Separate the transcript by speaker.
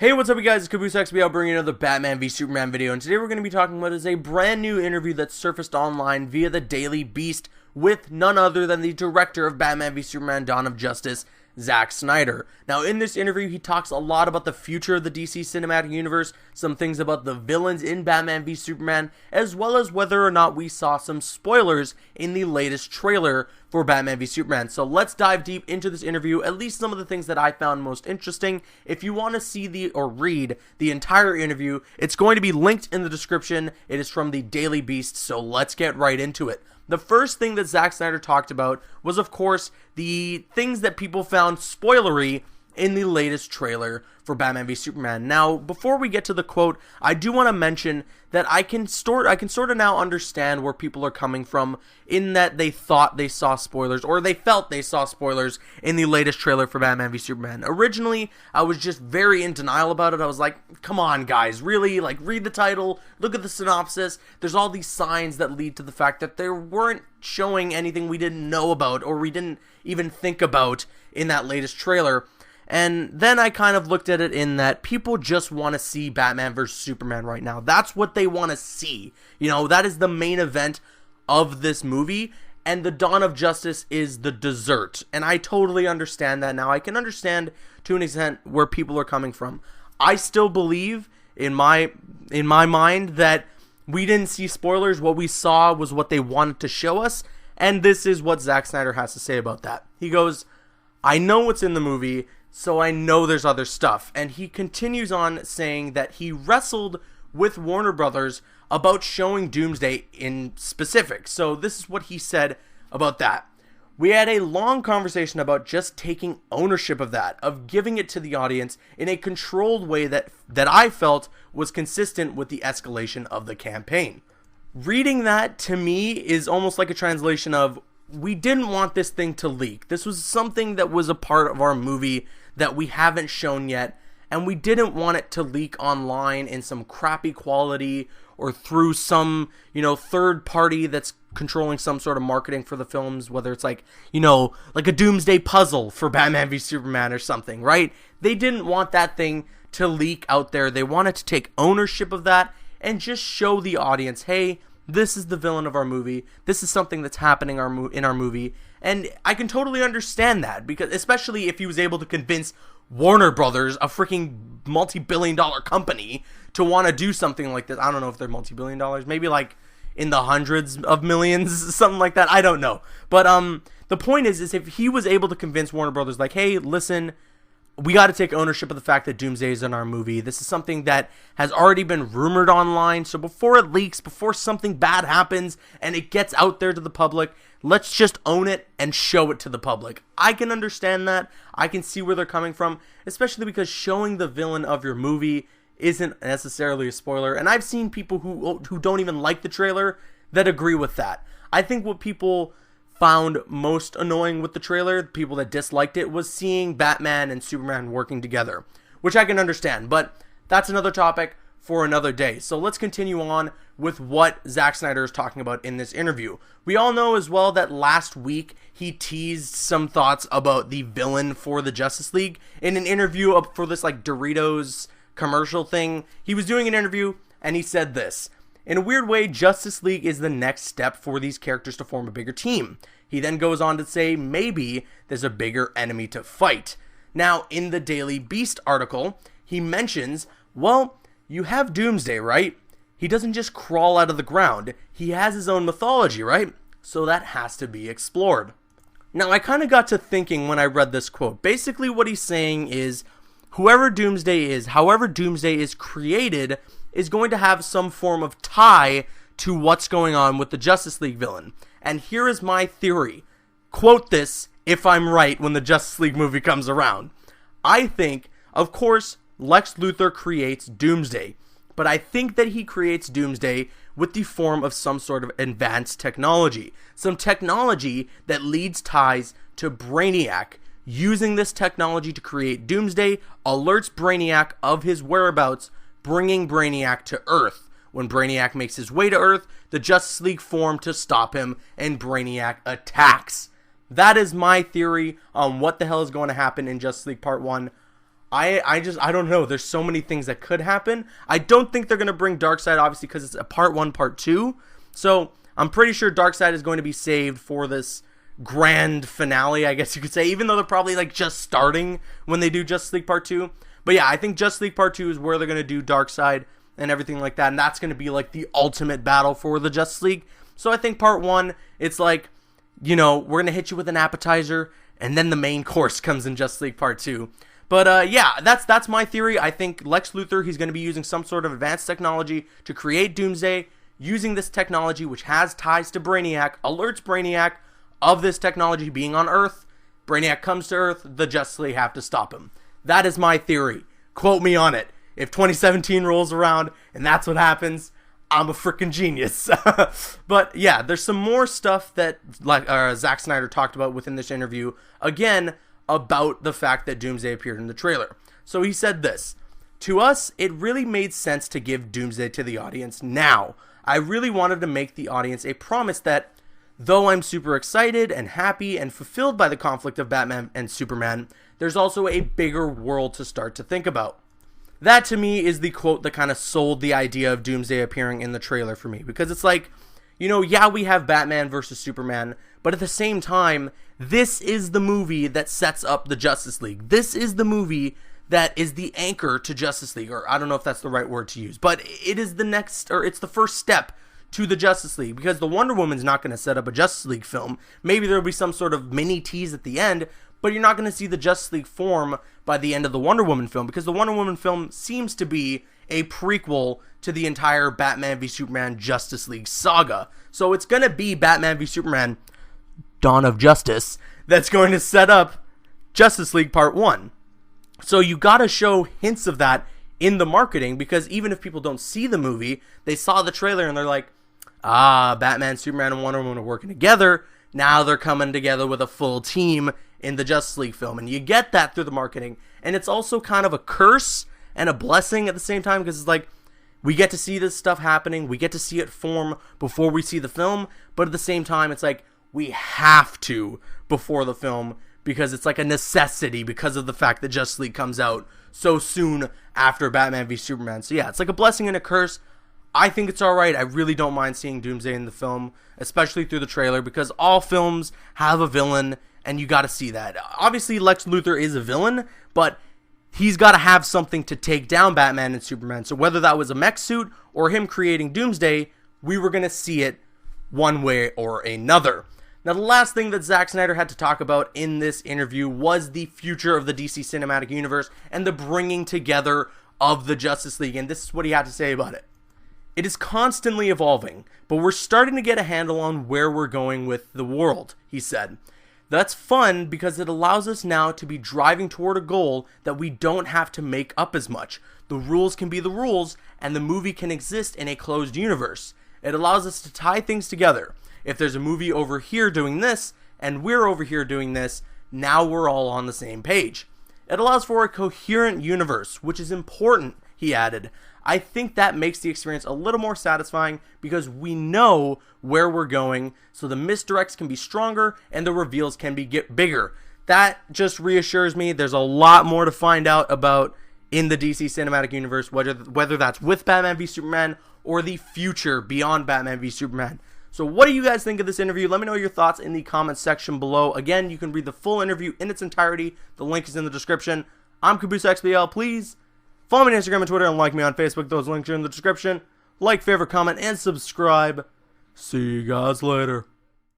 Speaker 1: Hey, what's up you guys, it's CaboosXBL bringing another Batman v Superman video, and today we're going to be talking about a brand new interview that surfaced online via the Daily Beast with none other than the director of Batman v Superman Dawn of Justice, Zack Snyder. Now, in this interview, he talks a lot about the future of the DC Cinematic Universe, some things about the villains in Batman v Superman, as well as whether or not we saw some spoilers in the latest trailer for Batman v Superman. So let's dive deep into this interview, at least some of the things that I found most interesting. If you want to see or read the entire interview, it's going to be linked in the description. It is from the Daily Beast, so let's get right into it. The first thing that Zack Snyder talked about was, of course, the things that people found spoilery in the latest trailer for Batman v Superman. Now, before we get to the quote, I do want to mention that I can sort of now understand where people are coming from, in that they thought they saw spoilers, or they felt they saw spoilers in the latest trailer for Batman v Superman. Originally, I was just very in denial about it. I was like, come on guys, really? Like, read the title, look at the synopsis. There's all these signs that lead to the fact that they weren't showing anything we didn't know about, or we didn't even think about in that latest trailer. And then I kind of looked at it in that people just want to see Batman vs. Superman right now. That's what they want to see. You know, that is the main event of this movie, and the Dawn of Justice is the dessert. And I totally understand that now. I can understand to an extent where people are coming from. I still believe in my mind that we didn't see spoilers. What we saw was what they wanted to show us, and this is what Zack Snyder has to say about that. He goes, I know what's in the movie, so I know there's other stuff. And he continues on saying that he wrestled with Warner Brothers about showing Doomsday in specific. So this is what he said about that. We had a long conversation about just taking ownership of that, of giving it to the audience in a controlled way that I felt was consistent with the escalation of the campaign. Reading that, to me, is almost like a translation of, we didn't want this thing to leak. This was something that was a part of our movie that we haven't shown yet, and we didn't want it to leak online in some crappy quality or through some, third party that's controlling some sort of marketing for the films, whether it's like a Doomsday puzzle for Batman v Superman or something, right? They didn't want that thing to leak out there. They wanted to take ownership of that and just show the audience, hey, this is the villain of our movie. This is something that's happening in our movie. And I can totally understand that, because especially if he was able to convince Warner Brothers, a freaking multi-billion-dollar company, to want to do something like this. I don't know if they're multi-billion dollars, maybe like in the hundreds of millions, something like that. I don't know. But the point is if he was able to convince Warner Brothers, like, hey, listen, we got to take ownership of the fact that Doomsday is in our movie. This is something that has already been rumored online. So before it leaks, before something bad happens and it gets out there to the public, let's just own it and show it to the public. I can understand that. I can see where they're coming from, especially because showing the villain of your movie isn't necessarily a spoiler. And I've seen people who don't even like the trailer that agree with that. I think what people found most annoying with the trailer, people that disliked it, was seeing Batman and Superman working together, which I can understand, but that's another topic for another day. So let's continue on with what Zack Snyder is talking about in this interview. We all know as well that last week he teased some thoughts about the villain for the Justice League in an interview for this like Doritos commercial thing. He was doing an interview and he said this: in a weird way, Justice League is the next step for these characters to form a bigger team. He then goes on to say maybe there's a bigger enemy to fight. Now, in the Daily Beast article, he mentions, well, you have Doomsday, right? He doesn't just crawl out of the ground. He has his own mythology, right? So that has to be explored. Now, I kind of got to thinking when I read this quote. Basically, what he's saying is, whoever Doomsday is, however Doomsday is created, is going to have some form of tie to what's going on with the Justice League villain. And here is my theory. Quote this if I'm right when the Justice League movie comes around. I think, of course, Lex Luthor creates Doomsday, but I think that he creates Doomsday with the form of some sort of advanced technology. Some technology that leads ties to Brainiac. Using this technology to create Doomsday alerts Brainiac of his whereabouts, bringing Brainiac to Earth. When Brainiac makes his way to Earth, the Justice League form to stop him, and Brainiac attacks. That is my theory on what the hell is going to happen in Justice League Part 1. I don't know. There's so many things that could happen. I don't think they're going to bring Darkseid, obviously, because it's a part 1, part 2. So I'm pretty sure Darkseid is going to be saved for this grand finale, I guess you could say, even though they're probably like just starting when they do Justice League Part 2. But yeah, I think Justice League Part 2 is where they're going to do Darkseid and everything like that, and that's going to be like the ultimate battle for the Justice League. So I think Part 1, it's like, you know, we're going to hit you with an appetizer, and then the main course comes in Justice League Part 2. But yeah, that's my theory. I think Lex Luthor, he's going to be using some sort of advanced technology to create Doomsday, using this technology, which has ties to Brainiac, alerts Brainiac of this technology being on Earth. Brainiac comes to Earth, the Justice League have to stop him. That is my theory. Quote me on it. If 2017 rolls around and that's what happens, I'm a freaking genius. But yeah, there's some more stuff that Zack Snyder talked about within this interview. Again, about the fact that Doomsday appeared in the trailer. So he said this: "To us, it really made sense to give Doomsday to the audience now. I really wanted to make the audience a promise that, though I'm super excited and happy and fulfilled by the conflict of Batman and Superman, there's also a bigger world to start to think about." That to me is the quote that kind of sold the idea of Doomsday appearing in the trailer for me. Because it's like, you know, yeah, we have Batman versus Superman, but at the same time, this is the movie that sets up the Justice League. This is the movie that is the anchor to Justice League, or I don't know if that's the right word to use, but it is the next, or it's the first step to the Justice League, because the Wonder Woman's not going to set up a Justice League film. Maybe there'll be some sort of mini tease at the end, but you're not going to see the Justice League form by the end of the Wonder Woman film, because the Wonder Woman film seems to be a prequel to the entire Batman v Superman Justice League saga. So it's going to be Batman v Superman Dawn of Justice that's going to set up Justice League Part 1. So you got to show hints of that in the marketing, because even if people don't see the movie, they saw the trailer and they're like, Batman, Superman, and Wonder Woman are working together. Now they're coming together with a full team in the Justice League film. And you get that through the marketing. And it's also kind of a curse and a blessing at the same time, because it's like, we get to see this stuff happening. We get to see it form before we see the film. But at the same time, it's like, we have to before the film, because it's like a necessity because of the fact that Justice League comes out so soon after Batman v Superman. So yeah, it's like a blessing and a curse. I think it's alright. I really don't mind seeing Doomsday in the film, especially through the trailer, because all films have a villain, and you gotta see that. Obviously, Lex Luthor is a villain, but he's gotta have something to take down Batman and Superman. So whether that was a mech suit or him creating Doomsday, we were gonna see it one way or another. Now, the last thing that Zack Snyder had to talk about in this interview was the future of the DC Cinematic Universe and the bringing together of the Justice League, and this is what he had to say about it. "It is constantly evolving, but we're starting to get a handle on where we're going with the world," he said. "That's fun because it allows us now to be driving toward a goal that we don't have to make up as much. The rules can be the rules, and the movie can exist in a closed universe. It allows us to tie things together. If there's a movie over here doing this, and we're over here doing this, now we're all on the same page. It allows for a coherent universe, which is important," he added. "I think that makes the experience a little more satisfying because we know where we're going, so the misdirects can be stronger and the reveals can get bigger." That just reassures me there's a lot more to find out about in the DC Cinematic Universe, whether that's with Batman v Superman or the future beyond Batman v Superman. So what do you guys think of this interview? Let me know your thoughts in the comments section below. Again, you can read the full interview in its entirety. The link is in the description. I'm CaboosXBL. Please follow me on Instagram and Twitter, and like me on Facebook. Those links are in the description. Like, favorite, comment, and subscribe. See you guys later.